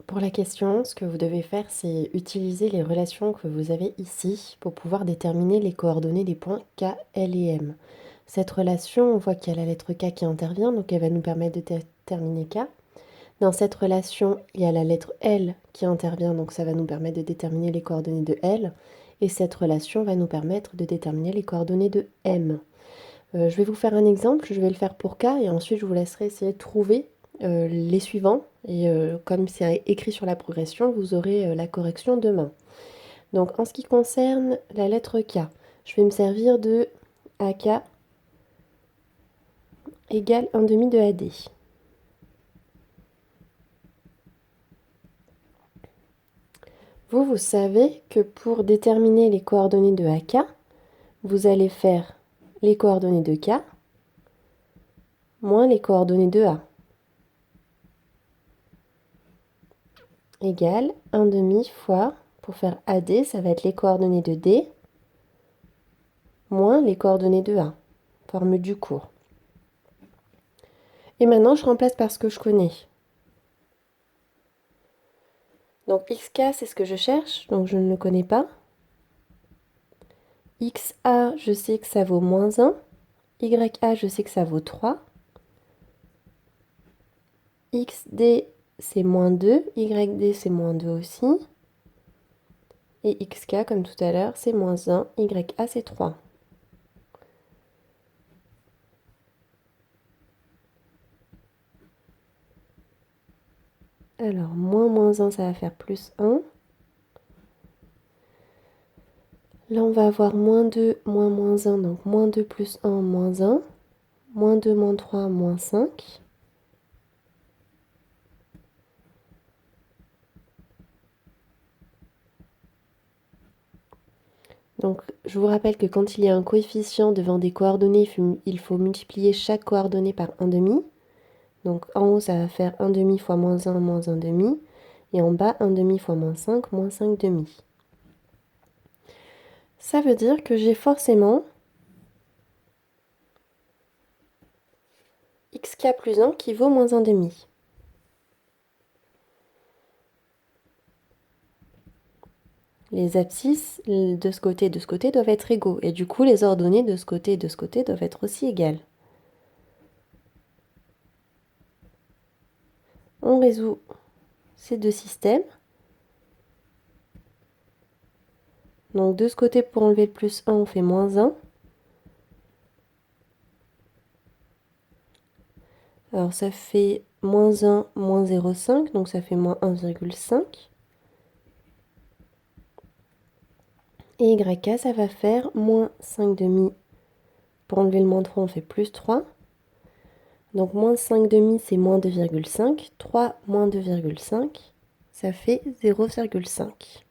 Pour la question, ce que vous devez faire, c'est utiliser les relations que vous avez ici pour pouvoir déterminer les coordonnées des points K, L et M. Cette relation, on voit qu'il y a la lettre K qui intervient, donc elle va nous permettre de déterminer K. Dans cette relation, il y a la lettre L qui intervient, donc ça va nous permettre de déterminer les coordonnées de L. Et cette relation va nous permettre de déterminer les coordonnées de M. Je vais vous faire un exemple, je vais le faire pour K et ensuite je vous laisserai essayer de trouver les suivants. Et comme c'est écrit sur la progression, vous aurez la correction demain. Donc en ce qui concerne la lettre K, je vais me servir de AK égale 1 demi de AD. Vous savez que pour déterminer les coordonnées de AK, vous allez faire les coordonnées de K moins les coordonnées de A. Égale 1 demi fois, pour faire AD, ça va être les coordonnées de D moins les coordonnées de A, formule du cours. Et maintenant, je remplace par ce que je connais. Donc xk, c'est ce que je cherche, donc je ne le connais pas. xa, je sais que ça vaut moins 1. Ya, je sais que ça vaut 3. Xd, c'est moins 2. Yd, c'est moins 2 aussi. Et xk, comme tout à l'heure, c'est moins 1. Ya, c'est 3. Alors, moins 1, ça va faire plus 1. Là, on va avoir moins 2, moins 1, donc moins 2 plus 1, moins 1. Moins 2, moins 3, moins 5. Donc, je vous rappelle que quand il y a un coefficient devant des coordonnées, il faut multiplier chaque coordonnée par 1 demi. Donc, en haut, ça va faire 1 demi fois moins 1, moins 1 demi. Et en bas, 1 demi fois moins 5, moins 5 demi. Ça veut dire que j'ai forcément xk plus 1 qui vaut moins 1 demi. Les abscisses de ce côté et de ce côté doivent être égaux. Et du coup, les ordonnées de ce côté et de ce côté doivent être aussi égales. On résout ces deux systèmes. Donc de ce côté, pour enlever le plus 1, on fait moins 1. Alors ça fait moins 1, moins 0,5, donc ça fait moins 1,5. Et YK, ça va faire moins 5 demi. Pour enlever le moins 3, on fait plus 3. Donc moins 5 demi, c'est moins 2,5. 3 moins 2,5, ça fait 0,5.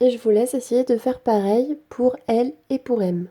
Et je vous laisse essayer de faire pareil pour L et pour M.